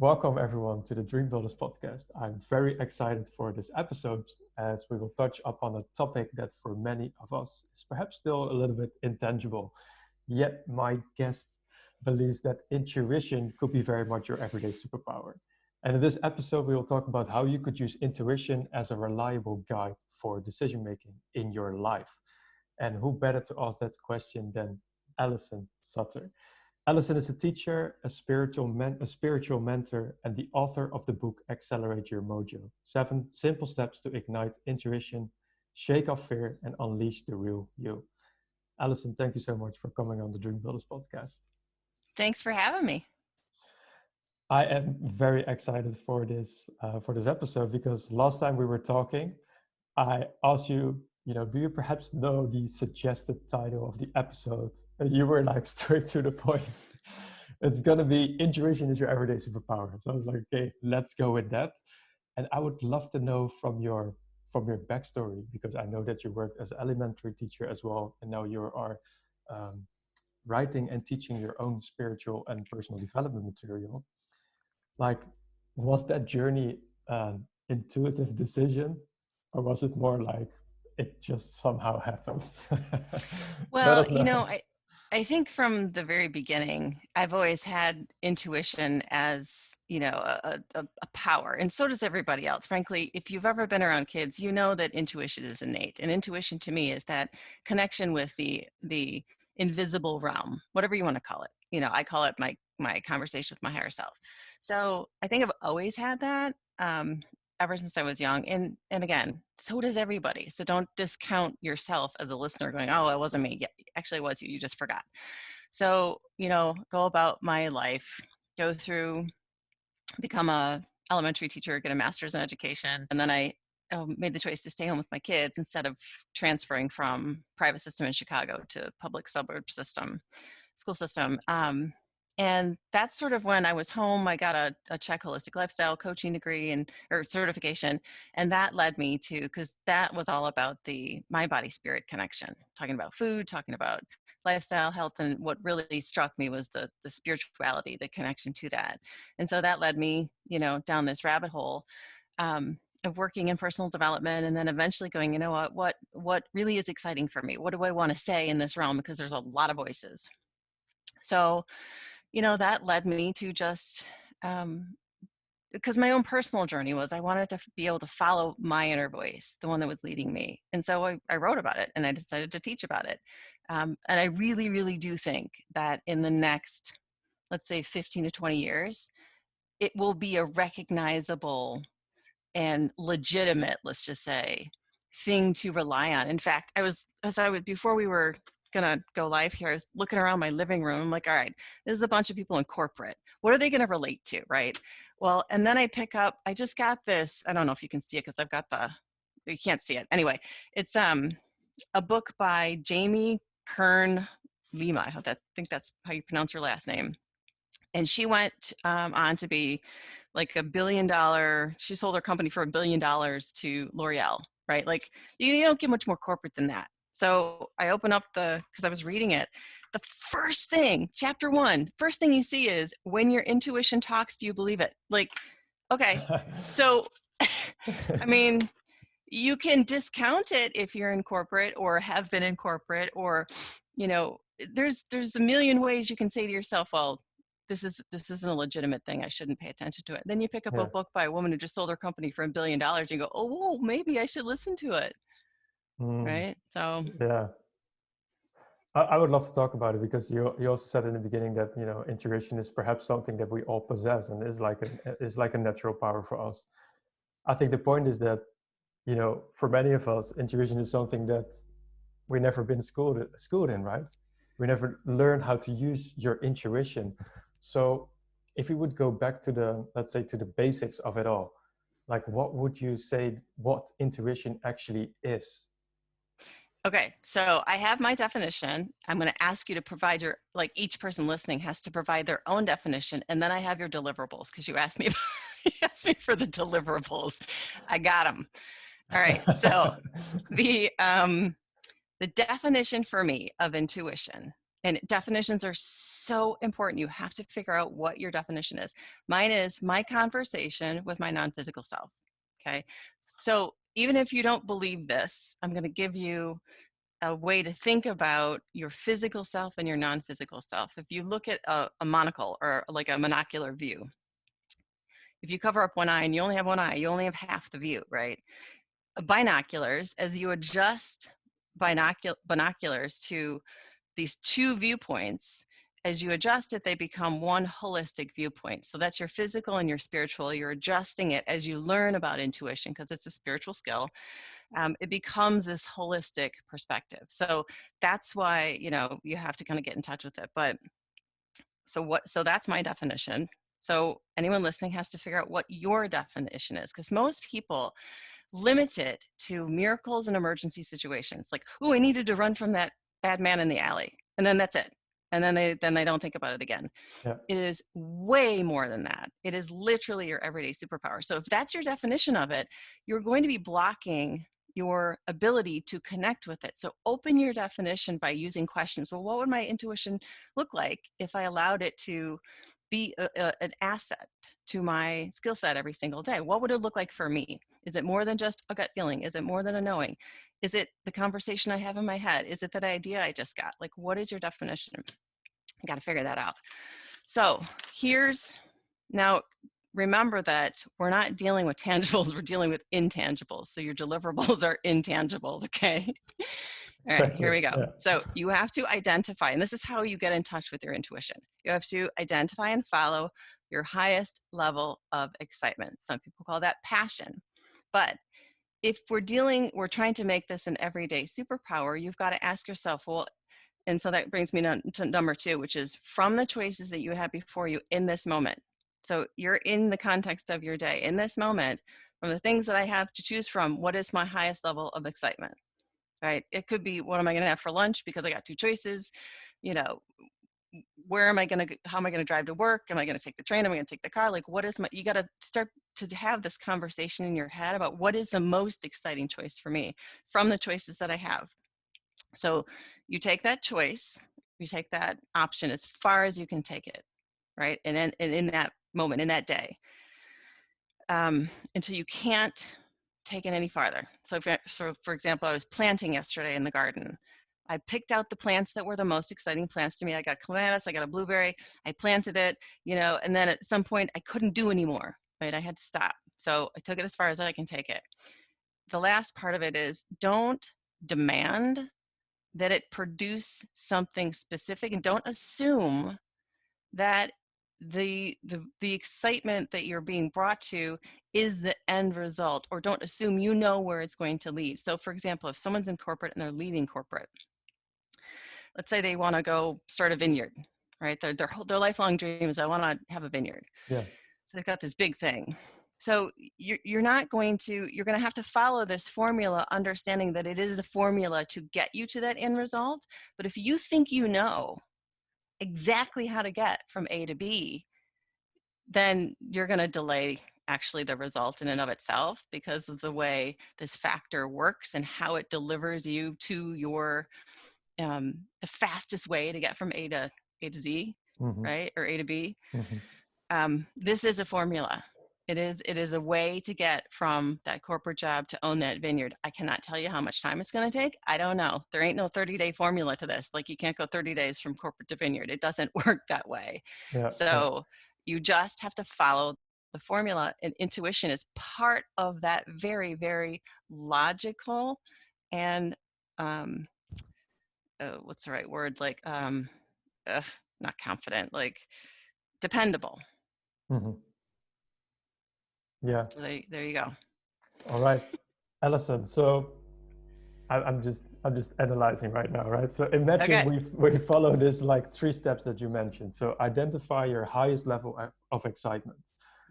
Welcome everyone to the Dreambuildrs podcast. I'm very excited for this episode as we will touch upon a topic that for many of us is perhaps still a little bit intangible. Yet my guest believes that intuition could be very much your everyday superpower. And in this episode, we will talk about how you could use intuition as a reliable guide for decision making in your life. And who better to ask that question than Allison Sutter? Allison is a teacher, a spiritual mentor, and the author of the book Accelerate Your Mojo: 7 Simple Steps to Ignite Intuition, Shake Off Fear, and Unleash the Real You. Allison, thank you so much for coming on the Dreambuildrs podcast. Thanks for having me. I am very excited for this episode because last time we were talking, I asked you, do you perhaps know the suggested title of the episode? And you were like straight to the point. It's gonna be Intuition is Your Everyday Superpower. So I was like, okay, let's go with that. And I would love to know from your backstory, because I know that you worked as an elementary teacher as well, and now you are writing and teaching your own spiritual and personal development material. Like, was that journey an intuitive decision, or was it more like it just somehow happened? Well, I think from the very beginning, I've always had intuition as, a power, and so does everybody else. Frankly, if you've ever been around kids, you know that intuition is innate. And intuition to me is that connection with the invisible realm, whatever you want to call it. I call it my conversation with my higher self. So I think I've always had that. Ever since I was young. And again, so does everybody. So don't discount yourself as a listener going, oh, it wasn't me. Yeah, actually it was you. You just forgot. So, go about my life, go through, become a elementary teacher, get a master's in education. And then I made the choice to stay home with my kids instead of transferring from private system in Chicago to public suburb school system. And that's sort of when I was home. I got a Czech holistic lifestyle coaching degree or certification. And that led me to, because that was all about the mind, body, spirit connection, talking about food, talking about lifestyle, health. And what really struck me was the spirituality, the connection to that. And so that led me, down this rabbit hole of working in personal development, and then eventually going, what really is exciting for me? What do I want to say in this realm? Because there's a lot of voices. So that led me to just, because my own personal journey was I wanted to be able to follow my inner voice, the one that was leading me. And so I wrote about it and I decided to teach about it. And I really, really do think that in the next, let's say 15 to 20 years, it will be a recognizable and legitimate, let's just say, thing to rely on. In fact, before we were gonna go live here, I was looking around my living room. I'm like, all right, this is a bunch of people in corporate. What are they gonna relate to, right? Well, and then I just got this, I don't know if you can see it because I've got you can't see it. Anyway, it's a book by Jamie Kern Lima. I think that's how you pronounce her last name. And she went on to be like $1 billion, she sold her company for $1 billion to L'Oreal, right? Like you don't get much more corporate than that. So I open up because I was reading it. The first thing, chapter 1, first thing you see is, when your intuition talks, do you believe it? Like, okay. So, I mean, you can discount it if you're in corporate or have been in corporate, or, there's a million ways you can say to yourself, well, this isn't a legitimate thing. I shouldn't pay attention to it. Then you pick up a book by a woman who just sold her company for $1 billion and you go, oh, maybe I should listen to it. Right. So yeah, I would love to talk about it, because you also said in the beginning that intuition is perhaps something that we all possess and is like a natural power for us. I think the point is that for many of us, intuition is something that we never been schooled in, right? We never learned how to use your intuition. So if we would go back to let's say to the basics of it all, like what would you say what intuition actually is? Okay, so I have my definition. I'm going to ask you to provide each person listening has to provide their own definition. And then I have your deliverables, because you asked me for the deliverables. I got them. All right. So the definition for me of intuition And definitions are so important. You have to figure out what your definition is. Mine is my conversation with my non-physical self. Okay. So even if you don't believe this, I'm going to give you a way to think about your physical self and your non-physical self. If you look at a monocle or like a monocular view, if you cover up one eye and you only have one eye, you only have half the view, right? Binoculars, as you adjust binoculars to these two viewpoints, as you adjust it, they become one holistic viewpoint. So that's your physical and your spiritual. You're adjusting it as you learn about intuition, because it's a spiritual skill. It becomes this holistic perspective. So that's why, you know, you have to kind of get in touch with it. But so that's my definition. So anyone listening has to figure out what your definition is, because most people limit it to miracles and emergency situations. Like, oh, I needed to run from that bad man in the alley. And then that's it. And then they don't think about it again. Yeah. It is way more than that. It is literally your everyday superpower. So if that's your definition of it, you're going to be blocking your ability to connect with it. So open your definition by using questions. Well, what would my intuition look like if I allowed it to be an asset to my skill set every single day? What would it look like for me? Is it more than just a gut feeling? Is it more than a knowing? Is it the conversation I have in my head? Is it that idea I just got? Like, what is your definition? I got to figure that out. So now remember that we're not dealing with tangibles, we're dealing with intangibles. So your deliverables are intangibles, okay? All right, here we go. Yeah. So you have to identify, and this is how you get in touch with your intuition. You have to identify and follow your highest level of excitement. Some people call that passion. But if we're trying to make this an everyday superpower, you've got to ask yourself, well, and so that brings me to number 2, which is from the choices that you have before you in this moment. So you're in the context of your day. In this moment, from the things that I have to choose from, what is my highest level of excitement? Right? It could be, what am I going to have for lunch? Because I got 2 choices. You know, how am I going to drive to work? Am I going to take the train? Am I going to take the car? Like, you got to start to have this conversation in your head about what is the most exciting choice for me from the choices that I have. So you take that choice, you take that option as far as you can take it, right? And then in that moment, in that day, until you can't take it any farther. So for example, I was planting yesterday in the garden. I picked out the plants that were the most exciting plants to me. I got clematis, I got a blueberry, I planted it, you know, and then at some point I couldn't do anymore, right? I had to stop. So I took it as far as I can take it. The last part of it is, don't demand that it produce something specific, and don't assume that the excitement that you're being brought to is the end result, or don't assume you know where it's going to lead. So for example, if someone's in corporate and they're leaving corporate, let's say they want to go start a vineyard, right? Their lifelong dream is, I want to have a vineyard. Yeah. So they've got this big thing. So you're going to have to follow this formula, understanding that it is a formula to get you to that end result. But if you think you know exactly how to get from A to B, then you're going to delay actually the result in and of itself, because of the way this factor works and how it delivers you to your the fastest way to get from A to Z, mm-hmm. right? Or A to B. Mm-hmm. This is a formula. It is a way to get from that corporate job to own that vineyard. I cannot tell you how much time it's going to take. I don't know. There ain't no 30-day formula to this. Like, you can't go 30 days from corporate to vineyard. It doesn't work that way. Yeah, so you just have to follow the formula, and intuition is part of that very, very logical and what's the right word? Like, not confident, like dependable. Mm-hmm. Yeah. So there you go. All right, Allison. So I'm just analyzing right now, right? So imagine we follow this like 3 steps that you mentioned. So identify your highest level of excitement.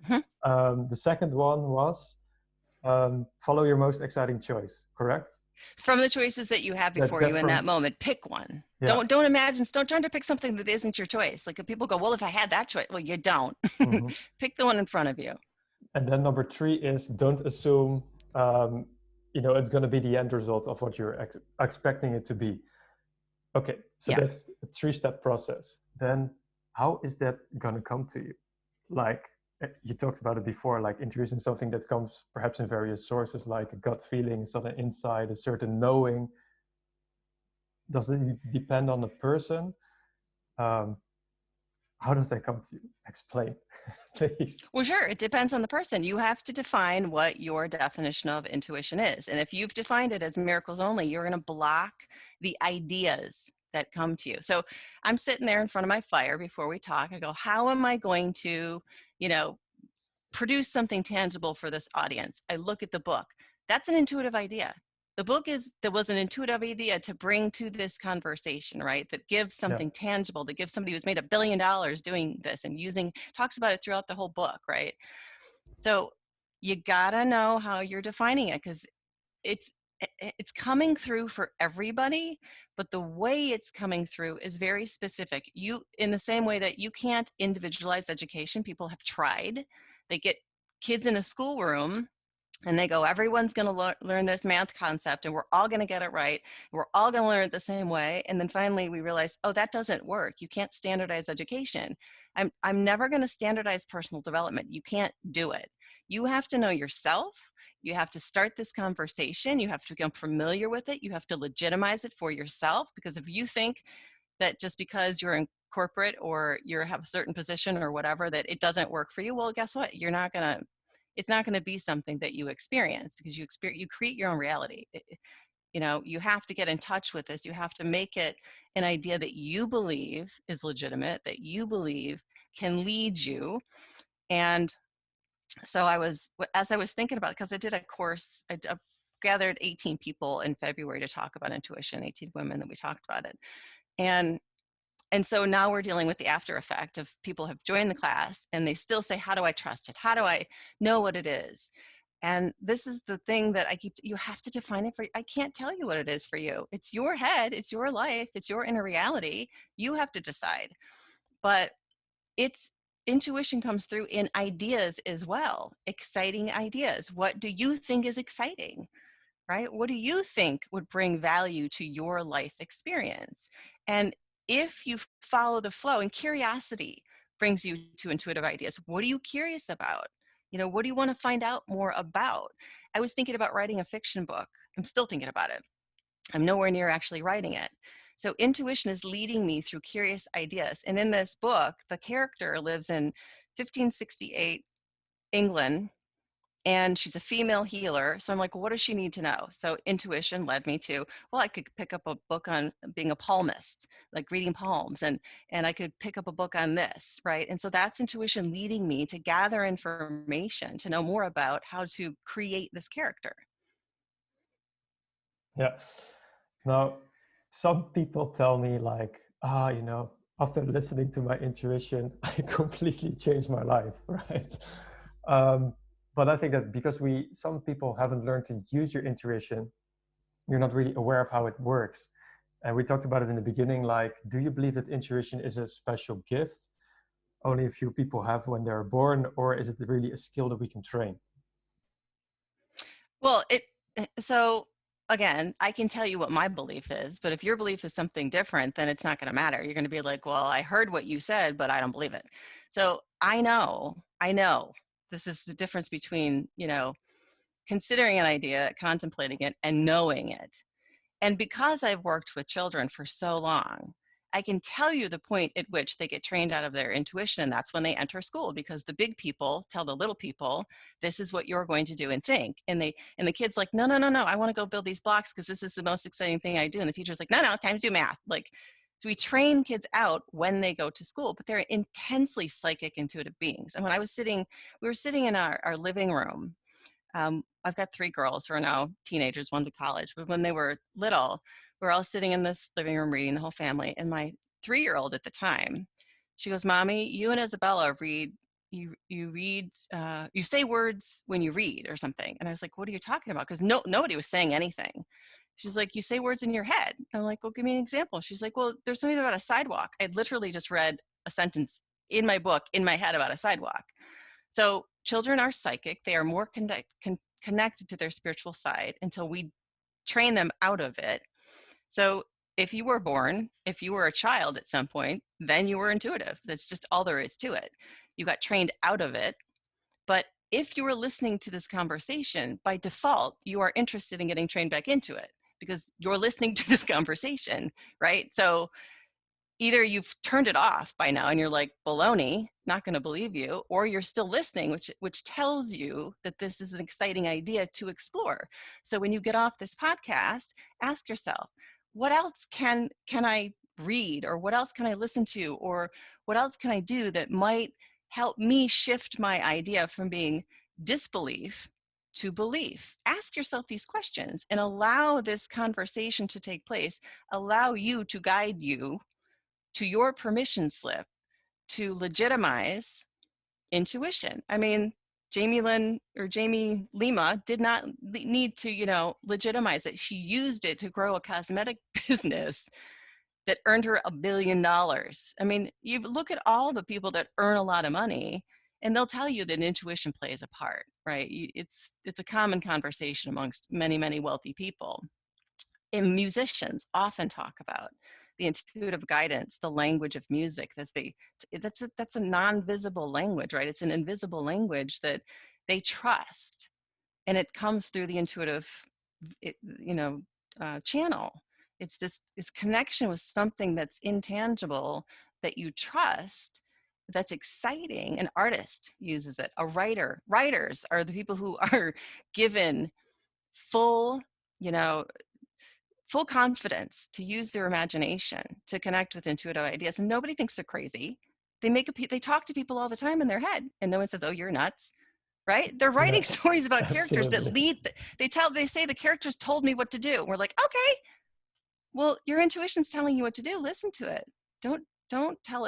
Mm-hmm. The second one was follow your most exciting choice, correct? From the choices that you have before you in that moment, pick one. Yeah. Don't try to pick something that isn't your choice. Like, if people go, well, if I had that choice, well, you don't. Mm-hmm. Pick the one in front of you. And then number 3 is, don't assume, it's going to be the end result of what you're expecting it to be. Okay, so that's a 3-step process. Then how is that going to come to you? Like you talked about it before, like introducing something that comes perhaps in various sources, like a gut feeling, a certain insight, a certain knowing. Does it depend on the person? How does that come to you? Explain, please. Well, sure. It depends on the person. You have to define what your definition of intuition is. And if you've defined it as miracles only, you're going to block the ideas that come to you. So I'm sitting there in front of my fire before we talk. I go, how am I going to, produce something tangible for this audience? I look at the book. That's an intuitive idea. The book there was an intuitive idea to bring to this conversation, right? That gives something tangible, that gives somebody who's made $1 billion doing this and talks about it throughout the whole book, right? So you gotta know how you're defining it, because it's coming through for everybody, but the way it's coming through is very specific. In the same way that you can't individualize education, people have tried. They get kids in a schoolroom and they go, everyone's going to learn this math concept and we're all going to get it right. We're all going to learn it the same way. And then finally we realize, oh, that doesn't work. You can't standardize education. I'm never going to standardize personal development. You can't do it. You have to know yourself. You have to start this conversation. You have to become familiar with it. You have to legitimize it for yourself, because if you think that just because you're in corporate or you have a certain position or whatever, that it doesn't work for you, well, guess what? It's not going to be something that you experience, because you create your own reality. You have to get in touch with this. You have to make it an idea that you believe is legitimate, that you believe can lead you. And so as I was thinking about it, because I did a course, I gathered 18 people in February to talk about intuition, 18 women that we talked about it. And so now we're dealing with the after effect of people have joined the class and they still say, how do I trust it? How do I know what it is? And this is the thing that you have to define it I can't tell you what it is for you. It's your head, it's your life, it's your inner reality. You have to decide. But intuition comes through in ideas as well, exciting ideas. What do you think is exciting, right? What do you think would bring value to your life experience? And if you follow the flow, and curiosity brings you to intuitive ideas. What are you curious about? What do you want to find out more about? I was thinking about writing a fiction book. I'm still thinking about it. I'm nowhere near actually writing it. So intuition is leading me through curious ideas. And in this book, the character lives in 1568 England, and she's a female healer. So I'm like, well, what does she need to know? So intuition led me to, well, I could pick up a book on being a palmist, like reading palms, and I could pick up a book on this, right? And so that's intuition leading me to gather information to know more about how to create this character. Yeah. Now, some people tell me like, after listening to my intuition, I completely changed my life, right? But I think that because some people haven't learned to use your intuition, you're not really aware of how it works. And we talked about it in the beginning, like, do you believe that intuition is a special gift only a few people have when they're born, or is it really a skill that we can train? Well, so again, I can tell you what my belief is, but if your belief is something different, then it's not going to matter. You're going to be like, well, I heard what you said, but I don't believe it. So I know this is the difference between, considering an idea, contemplating it, and knowing it. And because I've worked with children for so long, I can tell you the point at which they get trained out of their intuition, and that's when they enter school, because the big people tell the little people, this is what you're going to do and think. And the kid's like, no, I want to go build these blocks because this is the most exciting thing I do. And the teacher's like, no, time to do math. So we train kids out when they go to school, but they're intensely psychic, intuitive beings. And when we were sitting in our living room. I've got 3 girls who are now teenagers, one's in college, but when they were little, we were all sitting in this living room reading, the whole family. And my 3-year-old at the time, she goes, Mommy, you and Isabella read, you say words when you read or something. And I was like, what are you talking about? Because nobody was saying anything. She's like, you say words in your head. I'm like, well, give me an example. She's like, well, there's something about a sidewalk. I'd literally just read a sentence in my book, in my head, about a sidewalk. So children are psychic. They are more connected to their spiritual side until we train them out of it. So if you were born, if you were a child at some point, then you were intuitive. That's just all there is to it. You got trained out of it. But if you were listening to this conversation, by default, you are interested in getting trained back into it because you're listening to this conversation, right? So either you've turned it off by now and you're like, baloney, not going to believe you, or you're still listening, which tells you that this is an exciting idea to explore. So when you get off this podcast, ask yourself, what else can I read, or what else can I listen to, or what else can I do that might help me shift my idea from being disbelief to belief? Ask yourself these questions and allow this conversation to take place. Allow you to guide you to your permission slip to legitimize intuition. I mean, Jamie Lima did not need to, legitimize it. She used it to grow a cosmetic business that earned her $1 billion. I mean, you look at all the people that earn a lot of money, and they'll tell you that intuition plays a part, right? It's a common conversation amongst many, many wealthy people. And musicians often talk about the intuitive guidance, the language of music. That's a non-visible language, right? It's an invisible language that they trust, and it comes through the intuitive, channel. It's this connection with something that's intangible that you trust. That's exciting. An artist uses it. Writers are the people who are given full confidence to use their imagination to connect with intuitive ideas. And nobody thinks they're crazy. They talk to people all the time in their head, and no one says, "Oh, you're nuts." Right? They're writing stories about characters that they say the characters told me what to do. We're like, okay, well, your intuition's telling you what to do. Listen to it. Don't tell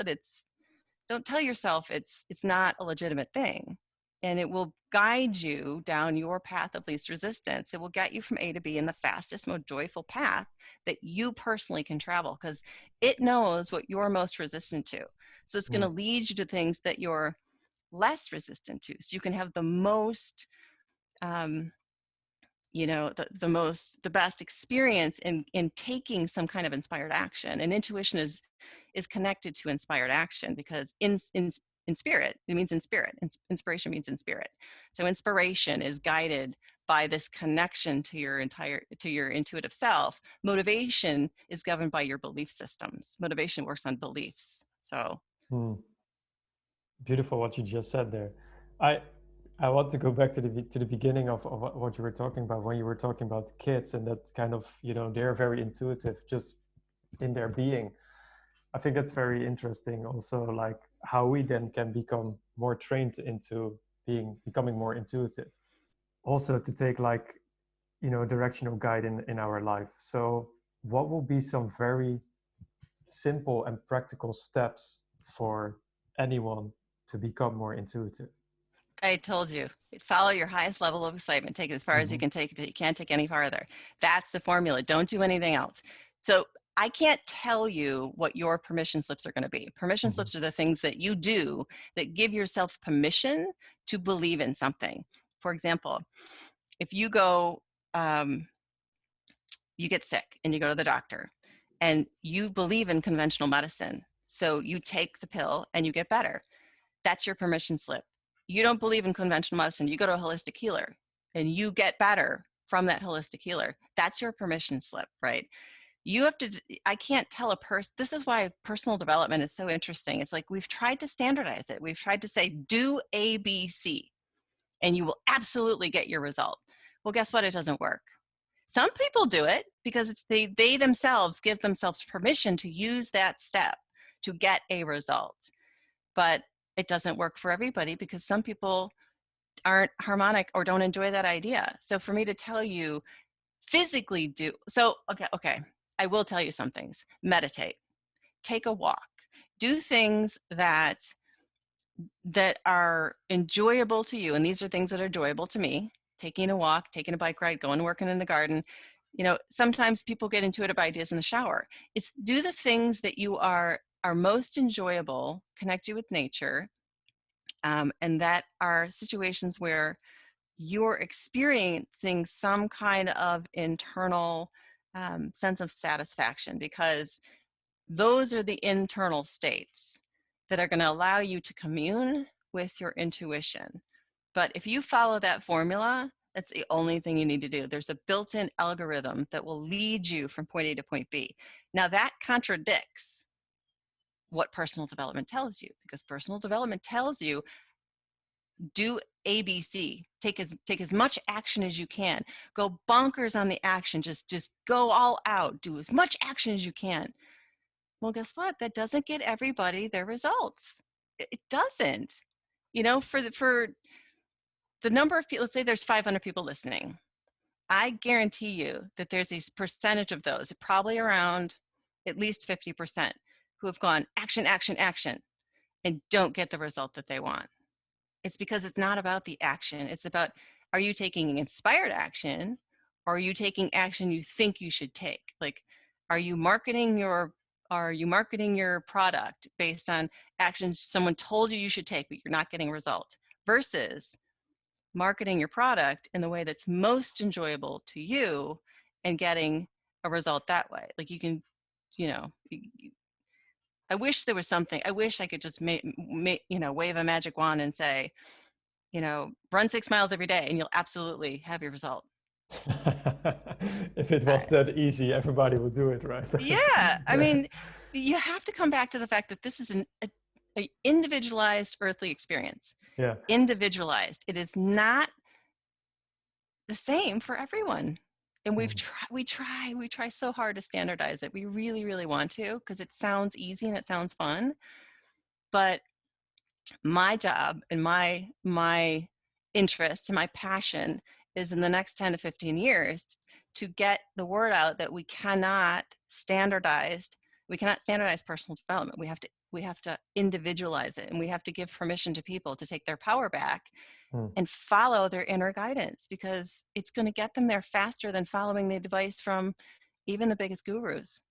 yourself it's not a legitimate thing. And it will guide you down your path of least resistance. It will get you from A to B in the fastest, most joyful path that you personally can travel, because it knows what you're most resistant to. So it's going to lead you to things that you're less resistant to. So you can have the most, the best experience in taking some kind of inspired action. And intuition is connected to inspired action, because in spirit, it means in spirit. Inspiration means in spirit. So inspiration is guided by this connection to your intuitive self. Motivation is governed by your belief systems. Motivation works on beliefs. So beautiful what you just said there. I want to go back to the beginning of what you were talking about, when you were talking about kids and that kind of, they're very intuitive just in their being. I think that's very interesting also, like how we then can become more trained into becoming more intuitive. Also to take directional guide in our life. So what will be some very simple and practical steps for anyone to become more intuitive? I told you, follow your highest level of excitement, take it as far as you can take it. You can't take any farther. That's the formula. Don't do anything else. So I can't tell you what your permission slips are going to be. Permission slips are the things that you do that give yourself permission to believe in something. For example, if you go, you get sick and you go to the doctor and you believe in conventional medicine. So you take the pill and you get better. That's your permission slip. You don't believe in conventional medicine. You go to a holistic healer and you get better from that holistic healer. That's your permission slip, right? You have to, I can't tell a person, this is why personal development is so interesting. It's like we've tried to standardize it. We've tried to say, do A, B, C, and you will absolutely get your result. Well, guess what? It doesn't work. Some people do it because they themselves give themselves permission to use that step to get a result. But it doesn't work for everybody because some people aren't harmonic or don't enjoy that idea. So for me to tell you physically do, so, okay. I will tell you some things. Meditate, take a walk, do things that are enjoyable to you. And these are things that are enjoyable to me. Taking a walk, taking a bike ride, going and working in the garden. Sometimes people get intuitive ideas in the shower. It's do the things that you are most enjoyable, connect you with nature, and that are situations where you're experiencing some kind of internal sense of satisfaction, because those are the internal states that are going to allow you to commune with your intuition. But if you follow that formula, that's the only thing you need to do. There's a built-in algorithm that will lead you from point A to point B. Now that contradicts what personal development tells you, because personal development tells you do ABC, take as much action as you can, go bonkers on the action, just go all out, do as much action as you can. Well, guess what? That doesn't get everybody their results. It doesn't. For the number of people, let's say there's 500 people listening. I guarantee you that there's a percentage of those, probably around at least 50%, who have gone action, action, action, and don't get the result that they want. It's because it's not about the action. It's about, are you taking inspired action, or are you taking action you think you should take? Like, are you marketing your product based on actions someone told you should take, but you're not getting a result, versus marketing your product in the way that's most enjoyable to you and getting a result that way? Like, you can, I wish there was something, I wish I could just wave a magic wand and say, run 6 miles every day and you'll absolutely have your result. If it was that easy, everybody would do it, right? Yeah. I mean, you have to come back to the fact that this is an individualized earthly experience. Yeah. Individualized. It is not the same for everyone. And we try so hard to standardize it. We really, really want to, because it sounds easy and it sounds fun. But my job and my interest and my passion is in the next 10 to 15 years to get the word out that we cannot standardize personal development. We have to individualize it, and we have to give permission to people to take their power back and follow their inner guidance, because it's going to get them there faster than following the advice from even the biggest gurus.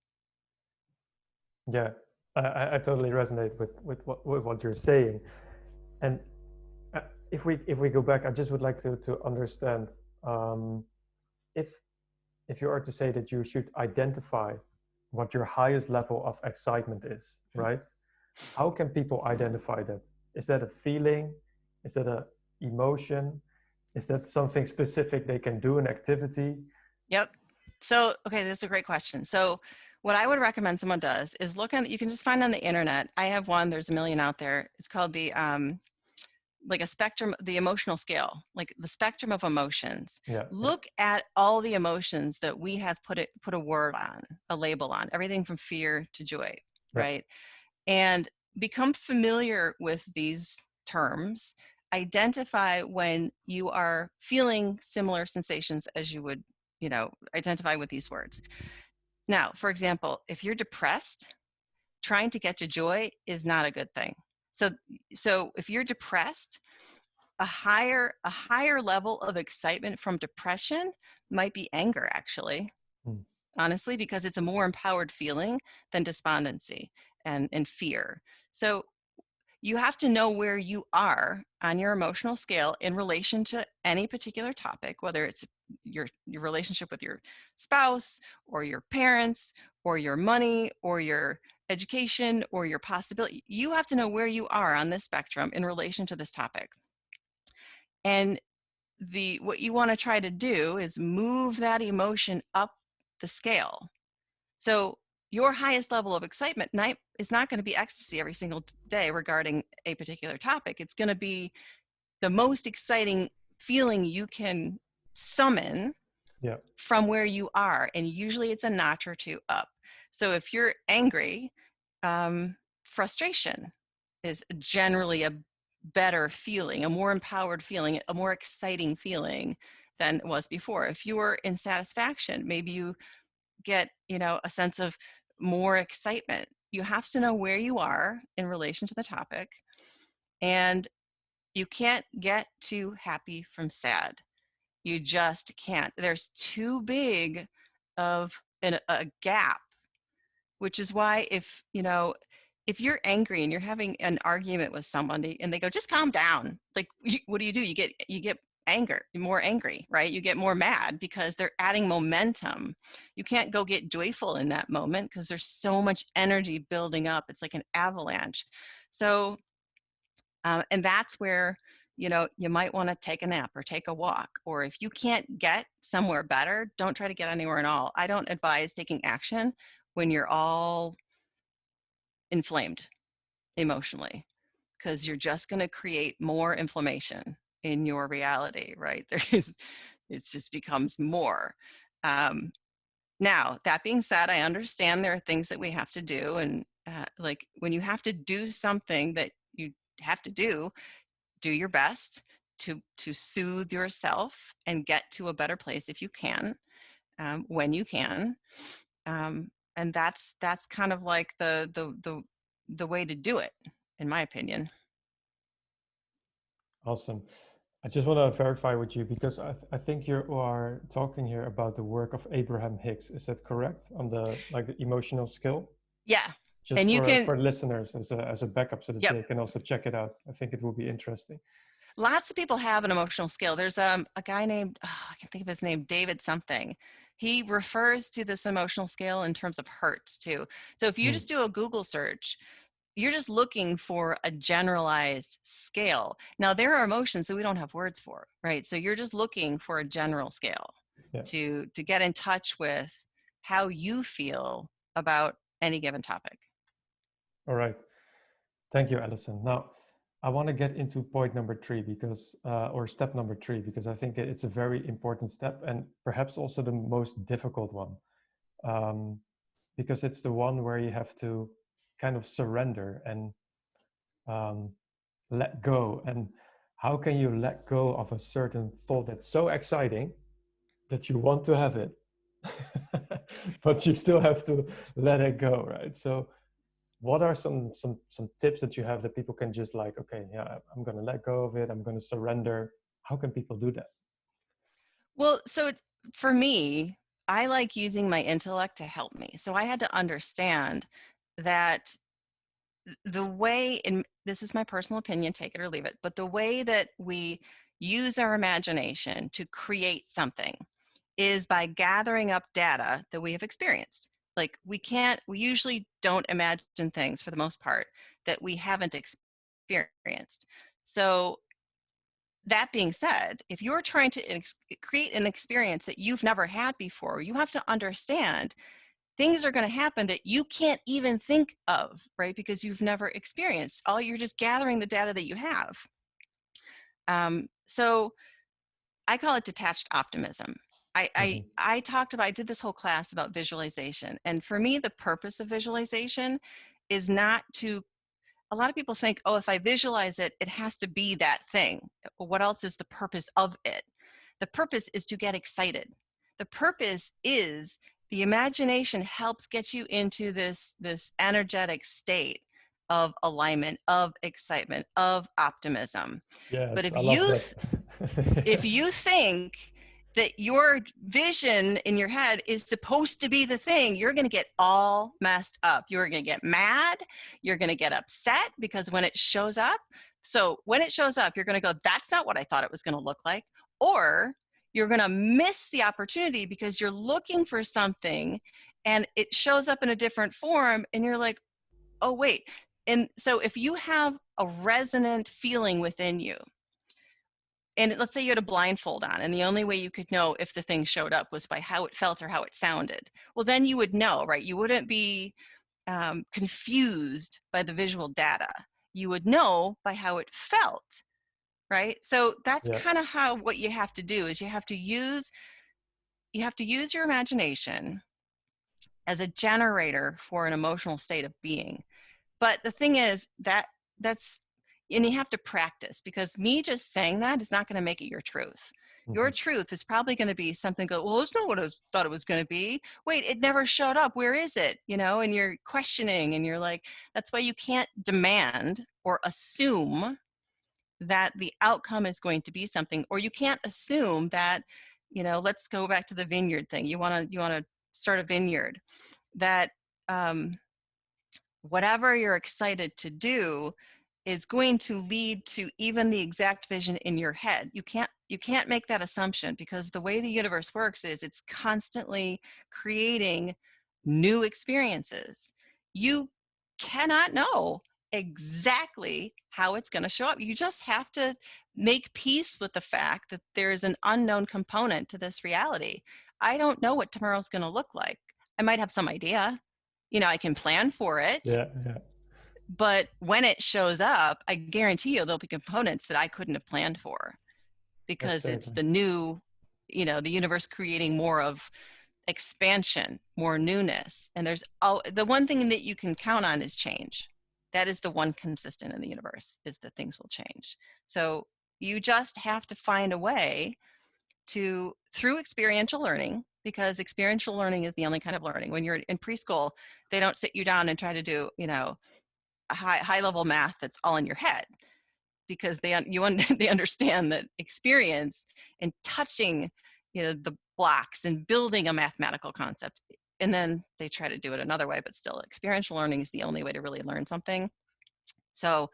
Yeah, I totally resonate with what you're saying. And if we go back, I just would like to understand, if you are to say that you should identify what your highest level of excitement is, right? How can people identify that? Is that a feeling? Is that a emotion? Is that something specific they can do, an activity? Yep. So, okay, this is a great question. So what I would recommend someone does is you can just find on the internet. I have one, there's a million out there. It's called the, like a spectrum, the emotional scale, like the spectrum of emotions. Yeah. Look at all the emotions that we have put a word on, a label on, everything from fear to joy, right? And become familiar with these terms. Identify when you are feeling similar sensations as you would, identify with these words. Now, for example, if you're depressed, trying to get to joy is not a good thing. So if you're depressed, a higher level of excitement from depression might be anger, actually, honestly, because it's a more empowered feeling than despondency and fear. So you have to know where you are on your emotional scale in relation to any particular topic, whether it's your relationship with your spouse or your parents or your money or your education or your possibility. You have to know where you are on this spectrum in relation to this topic. And what you want to try to do is move that emotion up the scale. So your highest level of excitement is not going to be ecstasy every single day regarding a particular topic. It's going to be the most exciting feeling you can summon from where you are. And usually it's a notch or two up. So if you're angry, frustration is generally a better feeling, a more empowered feeling, a more exciting feeling than it was before. If you were in satisfaction, maybe you get, a sense of more excitement. You have to know where you are in relation to the topic, and you can't get too happy from sad. You just can't. There's too big of a gap, which is why if you're angry and you're having an argument with somebody and they go, just calm down. Like, what do? You get more angry, right? You get more mad because they're adding momentum. You can't go get joyful in that moment because there's so much energy building up. It's like an avalanche. So, and that's where, you might want to take a nap or take a walk, or if you can't get somewhere better, don't try to get anywhere at all. I don't advise taking action when you're all inflamed emotionally, because you're just going to create more inflammation in your reality, right? It just becomes more. Now, that being said, I understand there are things that we have to do. And like when you have to do something that you have to do your best to soothe yourself and get to a better place if you can, when you can. And that's kind of like the way to do it, in my opinion. Awesome. I just want to verify with you because I think you are talking here about the work of Abraham Hicks. Is that correct? On the emotional skill? Yeah. Just and you for listeners as a backup so that yep. they can also check it out. I think it will be interesting. Lots of people have an emotional skill. There's a guy named, I can't think of his name, David something. He refers to this emotional scale in terms of hertz too. So if you just do a Google search, you're just looking for a generalized scale. Now there are emotions that we don't have words for, right? So you're just looking for a general scale to get in touch with how you feel about any given topic. All right. Thank you, Allison. Now, I want to get into point number 3 because, or step number 3, because I think it's a very important step and perhaps also the most difficult one, because it's the one where you have to kind of surrender and let go. And how can you let go of a certain thought that's so exciting that you want to have it, but you still have to let it go, right? So what are some tips that you have that people can just like, okay, yeah, I'm going to let go of it, I'm going to surrender? How can people do that? Well, so for me, I like using my intellect to help me. So I had to understand that the way, and this is my personal opinion, take it or leave it, but the way that we use our imagination to create something is by gathering up data that we have experienced. Like we usually don't imagine things for the most part that we haven't experienced. So that being said, if you're trying to create an experience that you've never had before, you have to understand things are going to happen that you can't even think of, right? Because you've never experienced. You're just gathering the data that you have. So I call it detached optimism. I did this whole class about visualization. And for me, the purpose of visualization is not to, a lot of people think, oh, if I visualize it, it has to be that thing. What else is the purpose of it? The purpose is to get excited. The purpose is the imagination helps get you into this energetic state of alignment, of excitement, of optimism. Yes, but if I love that. if you think that your vision in your head is supposed to be the thing, you're going to get all messed up. You're going to get mad. You're going to get upset because when it shows up, you're going to go, that's not what I thought it was going to look like. Or you're going to miss the opportunity because you're looking for something and it shows up in a different form and you're like, oh, wait. And so if you have a resonant feeling within you, and let's say you had a blindfold on and the only way you could know if the thing showed up was by how it felt or how it sounded, well, then you would know, right? You wouldn't be confused by the visual data. You would know by how it felt, right? So that's kind of what you have to do is you have to use your imagination as a generator for an emotional state of being. But the thing is and you have to practice, because me just saying that is not going to make it your truth. Your truth is probably going to be something well, it's not what I thought it was going to be. Wait, it never showed up. Where is it? And you're questioning and you're like, that's why you can't demand or assume that the outcome is going to be something, or you can't assume that, let's go back to the vineyard thing. You want to start a vineyard, that whatever you're excited to do, is going to lead to even the exact vision in your head. You can't make that assumption, because the way the universe works is it's constantly creating new experiences. You cannot know exactly how it's going to show up. You just have to make peace with the fact that there is an unknown component to this reality. I don't know what tomorrow's going to look like. I might have some idea. I can plan for it. Yeah. But when it shows up, I guarantee you there'll be components that I couldn't have planned for, because it's the new, the universe creating more of expansion, more newness. And the one thing that you can count on is change. That is the one consistent in the universe, is that things will change. So you just have to find a way through experiential learning, because experiential learning is the only kind of learning. When you're in preschool, they don't sit you down and try to do, high level math that's all in your head, because they understand that experience and touching the blocks and building a mathematical concept, and then they try to do it another way, but still experiential learning is the only way to really learn something. So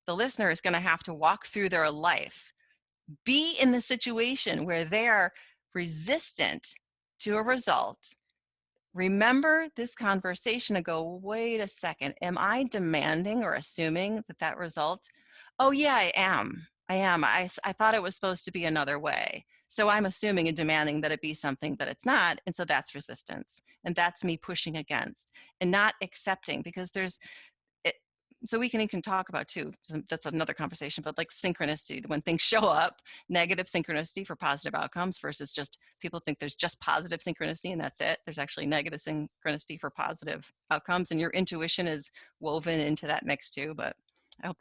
the listener is going to have to walk through their life, be in the situation where they are resistant to a result, remember this conversation and go, wait a second, am I demanding or assuming that result? Oh yeah, I am. I thought it was supposed to be another way. So I'm assuming and demanding that it be something that it's not. And so that's resistance. And that's me pushing against and not accepting, because so we can talk about too, that's another conversation, but like synchronicity, when things show up, negative synchronicity for positive outcomes versus just people think there's just positive synchronicity and that's it. There's actually negative synchronicity for positive outcomes, and your intuition is woven into that mix too. But I hope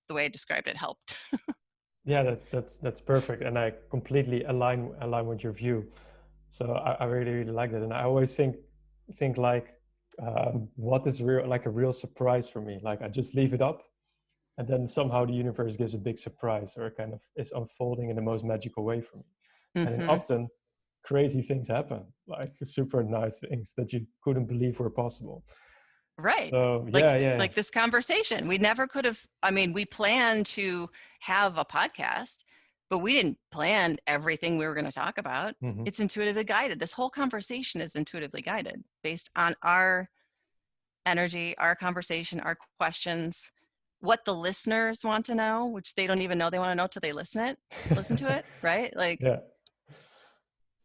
the way I described it helped. Yeah, that's perfect, and I completely align with your view. So I really like that, and I always think like, what is like a real surprise for me? Like I just leave it up, and then somehow the universe gives a big surprise, or it kind of is unfolding in the most magical way for me. Mm-hmm. And then often crazy things happen, like super nice things that you couldn't believe were possible. Right. So, like this conversation. We never could have, we planned to have a podcast, but we didn't plan everything we were going to talk about. Mm-hmm. It's intuitively guided. This whole conversation is intuitively guided based on our energy, our conversation, our questions, what the listeners want to know, which they don't even know they want to know till they listen to it, right? Like, yeah.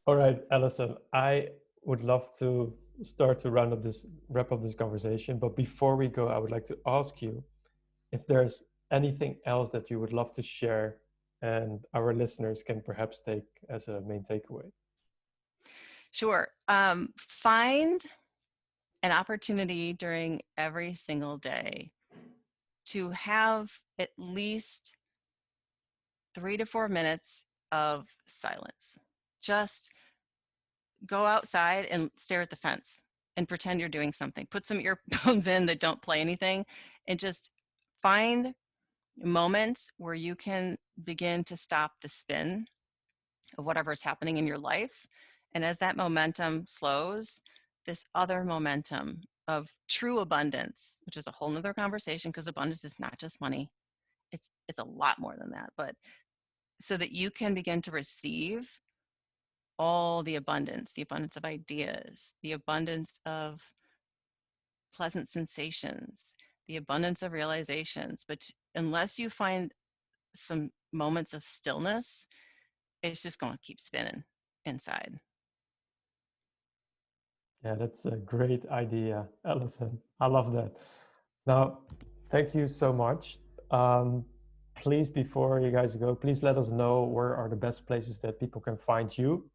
All right, Allison, I would love to start to wrap up this conversation. But before we go, I would like to ask you if there's anything else that you would love to share and our listeners can perhaps take as a main takeaway. Sure. Find an opportunity during every single day to have at least 3 to 4 minutes of silence. Just go outside and stare at the fence and pretend you're doing something. Put some earphones in that don't play anything, and just find moments where you can begin to stop the spin of whatever's happening in your life. And as that momentum slows, this other momentum of true abundance, which is a whole nother conversation, because abundance is not just money. It's a lot more than that. But so that you can begin to receive all the abundance of ideas, the abundance of pleasant sensations, the abundance of realizations. But unless you find some moments of stillness, it's just going to keep spinning inside. Yeah, that's a great idea, Allison. I love that. Now, thank you so much. Please, before you guys go, please let us know where are the best places that people can find you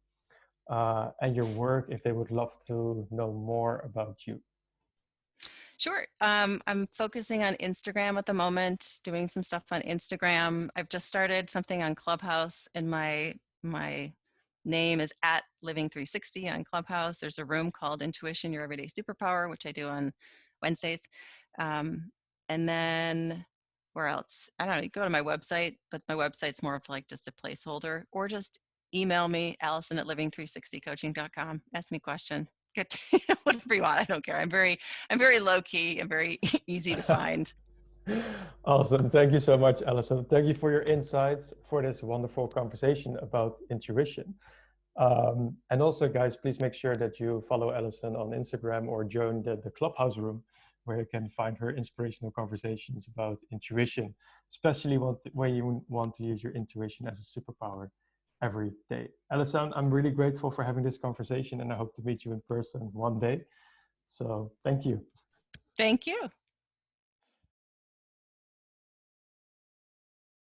and your work if they would love to know more about you. Sure. I'm focusing on Instagram at the moment, doing some stuff on Instagram. I've just started something on Clubhouse, and my name is @Living360 on Clubhouse. There's a room called Intuition, Your Everyday Superpower, which I do on Wednesdays. And then where else? I don't know, you go to my website, but my website's more of like just a placeholder, or just email me, Allison@Living360coaching.com. Ask me a question. Get whatever you want. I don't care. I'm very low key and very easy to find. Awesome. Thank you so much, Allison. Thank you for your insights, for this wonderful conversation about intuition. And also, guys, please make sure that you follow Allison on Instagram or join the Clubhouse room, where you can find her inspirational conversations about intuition, especially when you want to use your intuition as a superpower every day. Allison, I'm really grateful for having this conversation, and I hope to meet you in person one day. So thank you. Thank you.